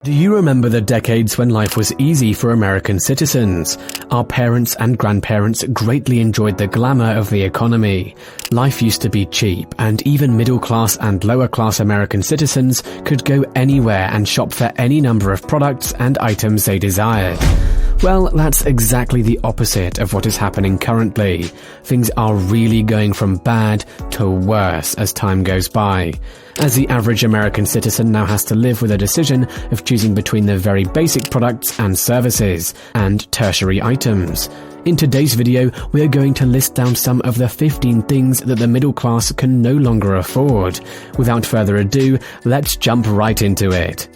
Do you remember the decades when life was easy for American citizens? Our parents and grandparents greatly enjoyed the glamour of the economy. Life used to be cheap, and even middle-class and lower-class American citizens could go anywhere and shop for any number of products and items they desired. Well, that's exactly the opposite of what is happening currently. Things are really going from bad to worse as time goes by, as the average American citizen now has to live with a decision of choosing between the very basic products and services, and tertiary items. In today's video, we are going to list down some of the 15 things that the middle class can no longer afford. Without further ado, let's jump right into it.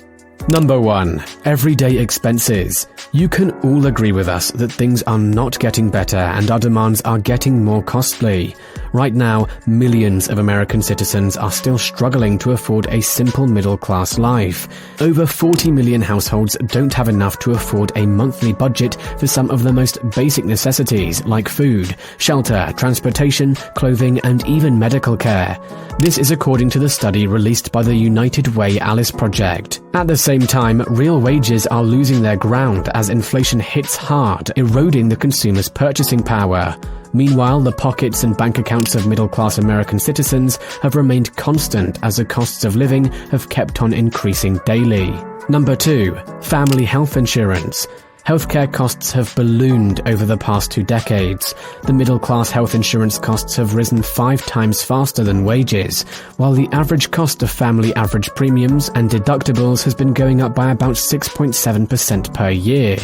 Number 1. Everyday expenses. You can all agree with us that things are not getting better and our demands are getting more costly. Right now, millions of American citizens are still struggling to afford a simple middle-class life. Over 40 million households don't have enough to afford a monthly budget for some of the most basic necessities like food, shelter, transportation, clothing, and even medical care. This is according to the study released by the United Way Alice Project. At the same time, real wages are losing their ground as inflation hits hard, eroding the consumer's purchasing power. Meanwhile, the pockets and bank accounts of middle-class American citizens have remained constant as the costs of living have kept on increasing daily. Number 2. Family health insurance. Healthcare costs have ballooned over the past 2 decades. The middle-class health insurance costs have risen 5 times faster than wages, while the average cost of family average premiums and deductibles has been going up by about 6.7% per year.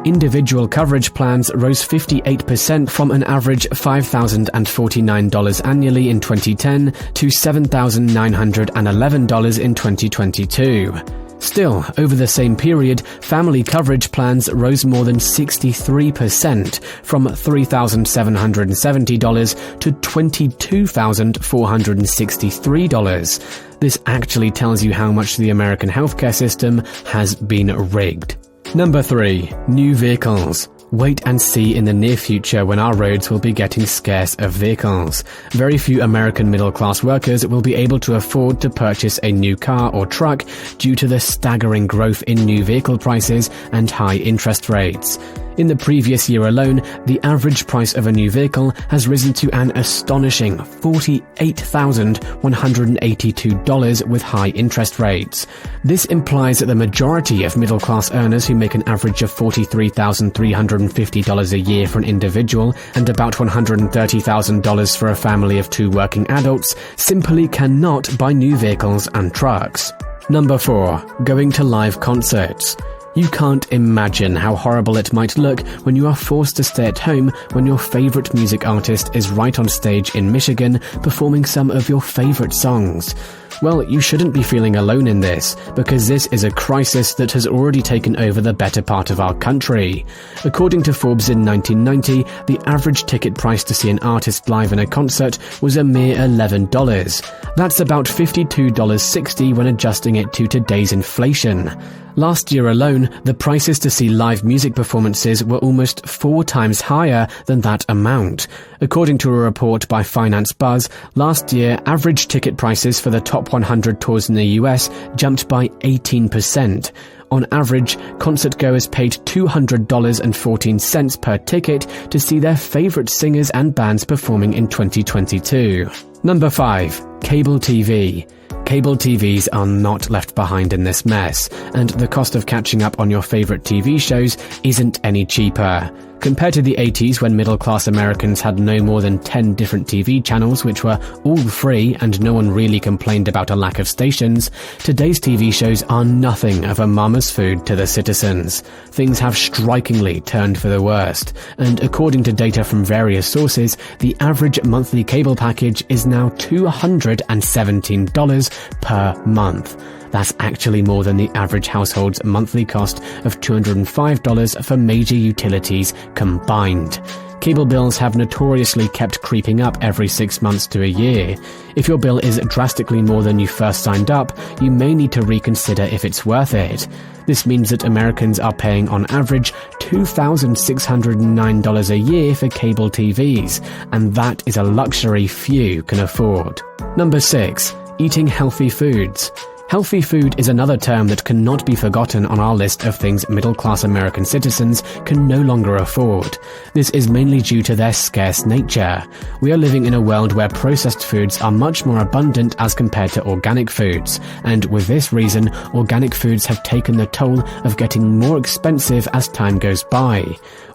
Individual coverage plans rose 58% from an average $5,049 annually in 2010 to $7,911 in 2022. Still, over the same period, family coverage plans rose more than 63%, from $3,770 to $22,463. This actually tells you how much the American healthcare system has been rigged. Number 3. New vehicles. Wait and see in the near future when our roads will be getting scarce of vehicles. Very few American middle-class workers will be able to afford to purchase a new car or truck due to the staggering growth in new vehicle prices and high interest rates. In the previous year alone, the average price of a new vehicle has risen to an astonishing $48,182 with high interest rates. This implies that the majority of middle-class earners who make an average of $43,350 a year for an individual and about $130,000 for a family of 2 working adults simply cannot buy new vehicles and trucks. Number 4. Going to live concerts. You can't imagine how horrible it might look when you are forced to stay at home when your favorite music artist is right on stage in Michigan performing some of your favorite songs. Well, you shouldn't be feeling alone in this, because this is a crisis that has already taken over the better part of our country. According to Forbes in 1990, the average ticket price to see an artist live in a concert was a mere $11. That's about $52.60 when adjusting it to today's inflation. Last year alone, the prices to see live music performances were almost 4 times higher than that amount. According to a report by Finance Buzz, last year, average ticket prices for the top 100 tours in the US jumped by 18%. On average, concert-goers paid $200.14 per ticket to see their favorite singers and bands performing in 2022. Number 5. Cable TV. Cable TVs are not left behind in this mess, and the cost of catching up on your favorite TV shows isn't any cheaper. Compared to the 80s when middle-class Americans had no more than 10 different TV channels which were all free and no one really complained about a lack of stations, today's TV shows are nothing of a mama's food to the citizens. Things have strikingly turned for the worst, and according to data from various sources, the average monthly cable package is now $217 per month. That's actually more than the average household's monthly cost of $205 for major utilities combined. Cable bills have notoriously kept creeping up every 6 months to a year. If your bill is drastically more than you first signed up, you may need to reconsider if it's worth it. This means that Americans are paying on average $2,609 a year for cable TVs, and that is a luxury few can afford. Number 6. Eating healthy foods. Healthy food is another term that cannot be forgotten on our list of things middle-class American citizens can no longer afford. This is mainly due to their scarce nature. We are living in a world where processed foods are much more abundant as compared to organic foods, and with this reason, organic foods have taken the toll of getting more expensive as time goes by.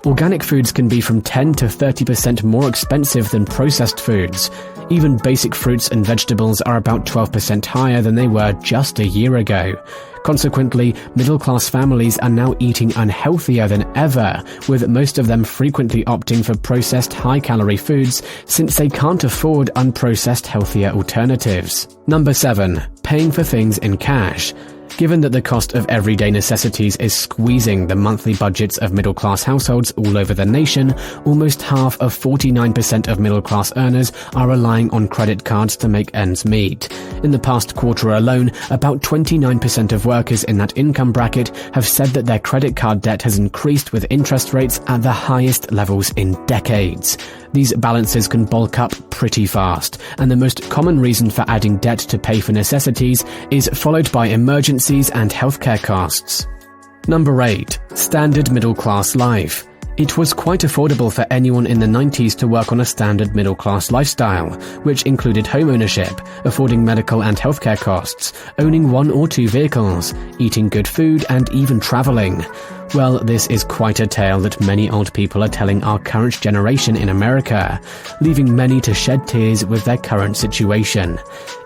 Organic foods can be from 10 to 30% more expensive than processed foods. Even basic fruits and vegetables are about 12% higher than they were just a year ago. Consequently, middle-class families are now eating unhealthier than ever, with most of them frequently opting for processed high-calorie foods since they can't afford unprocessed healthier alternatives. Number 7. Paying for things in cash. Given that the cost of everyday necessities is squeezing the monthly budgets of middle-class households all over the nation, almost half of 49% of middle-class earners are relying on credit cards to make ends meet. In the past quarter alone, about 29% of workers in that income bracket have said that their credit card debt has increased with interest rates at the highest levels in decades. These balances can bulk up pretty fast, and the most common reason for adding debt to pay for necessities is followed by emergencies and healthcare costs. Number 8. Standard middle-class life. It was quite affordable for anyone in the 90s to work on a standard middle-class lifestyle, which included home ownership, affording medical and healthcare costs, owning 1 or 2 vehicles, eating good food, and even traveling. Well, this is quite a tale that many old people are telling our current generation in America, leaving many to shed tears with their current situation.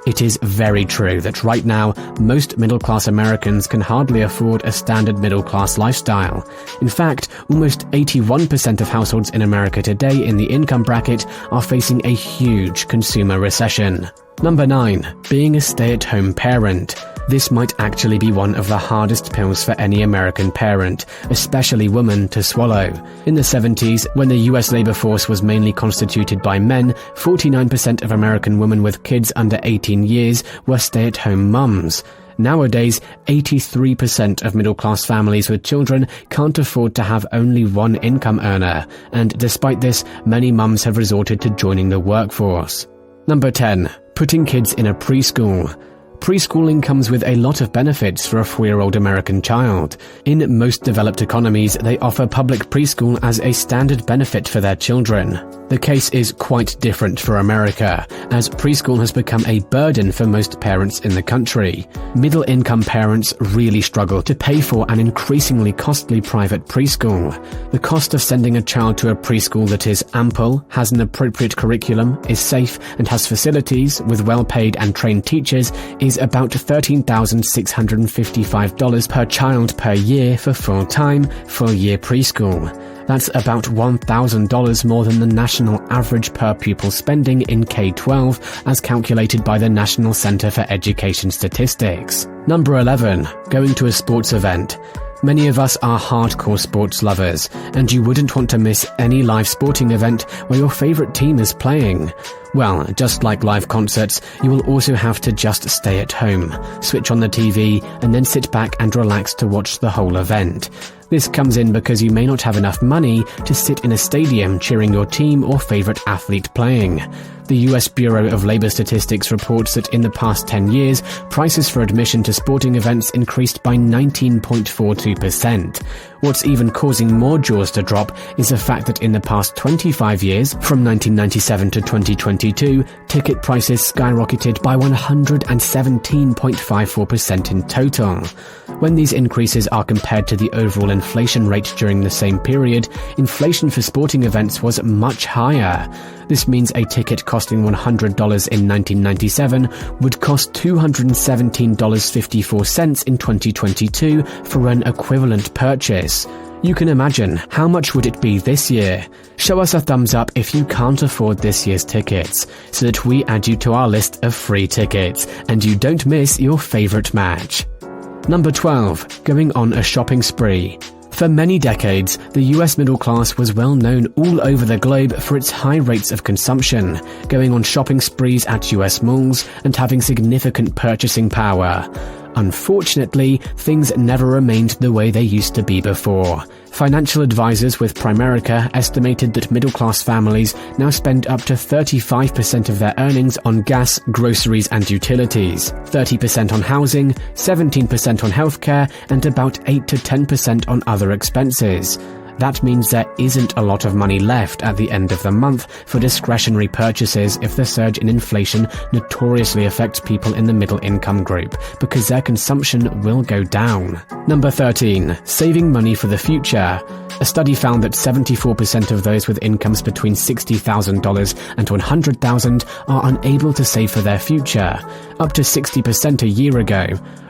It is very true that right now, most middle-class Americans can hardly afford a standard middle-class lifestyle. In fact, almost 81% of households in America today in the income bracket are facing a huge consumer recession. Number 9. Being a stay-at-home parent. This might actually be one of the hardest pills for any American parent, especially women, to swallow. In the 70s, when the US labor force was mainly constituted by men, 49% of American women with kids under 18 years were stay-at-home mums. Nowadays, 83% of middle-class families with children can't afford to have only one income earner, and despite this, many mums have resorted to joining the workforce. Number 10. Putting kids in a preschool. Preschooling comes with a lot of benefits for a 4-year-old American child. In most developed economies, they offer public preschool as a standard benefit for their children. The case is quite different for America, as preschool has become a burden for most parents in the country. Middle-income parents really struggle to pay for an increasingly costly private preschool. The cost of sending a child to a preschool that is ample, has an appropriate curriculum, is safe, and has facilities with well-paid and trained teachers is about $13,655 per child per year for full-time, full-year preschool. That's about $1,000 more than the national average per pupil spending in K-12 as calculated by the National Center for Education Statistics. Number 11. Going to a sports event. Many of us are hardcore sports lovers, and you wouldn't want to miss any live sporting event where your favorite team is playing. Well, just like live concerts, you will also have to just stay at home, switch on the TV, and then sit back and relax to watch the whole event. This comes in because you may not have enough money to sit in a stadium cheering your team or favorite athlete playing. The US Bureau of Labor Statistics reports that in the past 10 years, prices for admission to sporting events increased by 19.42%. What's even causing more jaws to drop is the fact that in the past 25 years, from 1997 to 2022, ticket prices skyrocketed by 117.54% in total. When these increases are compared to the overall inflation rate during the same period, inflation for sporting events was much higher. This means a ticket costing $100 in 1997 would cost $217.54 in 2022 for an equivalent purchase. You can imagine, how much would it be this year? Show us a thumbs up if you can't afford this year's tickets, so that we add you to our list of free tickets, and you don't miss your favorite match. Number 12. Going on a shopping spree. For many decades, the US middle class was well known all over the globe for its high rates of consumption, going on shopping sprees at US malls and having significant purchasing power. Unfortunately, things never remained the way they used to be before. Financial advisors with Primerica estimated that middle-class families now spend up to 35% of their earnings on gas, groceries and utilities, 30% on housing, 17% on healthcare, and about 8 to 10% on other expenses. That means there isn't a lot of money left at the end of the month for discretionary purchases if the surge in inflation notoriously affects people in the middle income group, because their consumption will go down. Number 13. Saving money for the future. A study found that 74% of those with incomes between $60,000 and $100,000 are unable to save for their future, up to 60% a year ago.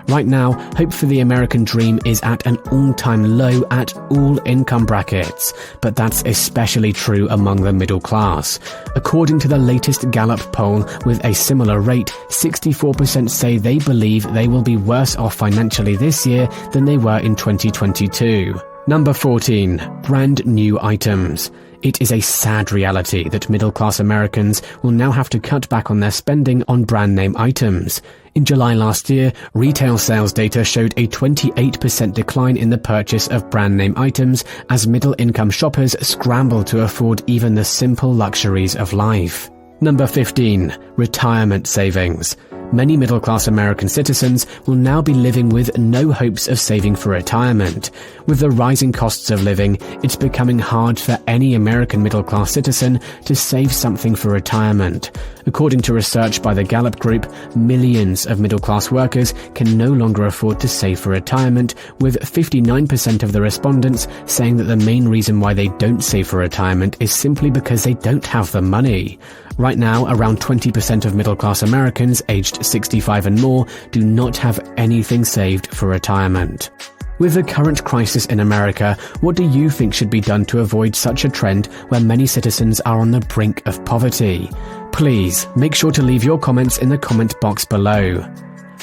Right now, hope for the American dream is at an all-time low at all income brackets, but that's especially true among the middle class. According to the latest Gallup poll, with a similar rate, 64% say they believe they will be worse off financially this year than they were in 2022. Number 14. Brand new items. It is a sad reality that middle-class Americans will now have to cut back on their spending on brand-name items. In July last year, retail sales data showed a 28% decline in the purchase of brand-name items as middle-income shoppers scramble to afford even the simple luxuries of life. Number 15. Retirement savings. Many middle-class American citizens will now be living with no hopes of saving for retirement. With the rising costs of living, it's becoming hard for any American middle-class citizen to save something for retirement. According to research by the Gallup Group, millions of middle-class workers can no longer afford to save for retirement, with 59% of the respondents saying that the main reason why they don't save for retirement is simply because they don't have the money. Right now, around 20% of middle-class Americans aged 65 and more do not have anything saved for retirement. With the current crisis in America, what do you think should be done to avoid such a trend where many citizens are on the brink of poverty? Please, make sure to leave your comments in the comment box below.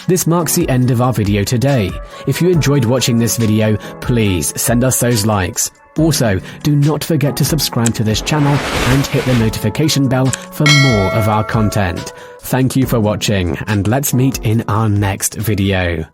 This marks the end of our video today. If you enjoyed watching this video, please send us those likes. Also, do not forget to subscribe to this channel and hit the notification bell for more of our content. Thank you for watching, and let's meet in our next video.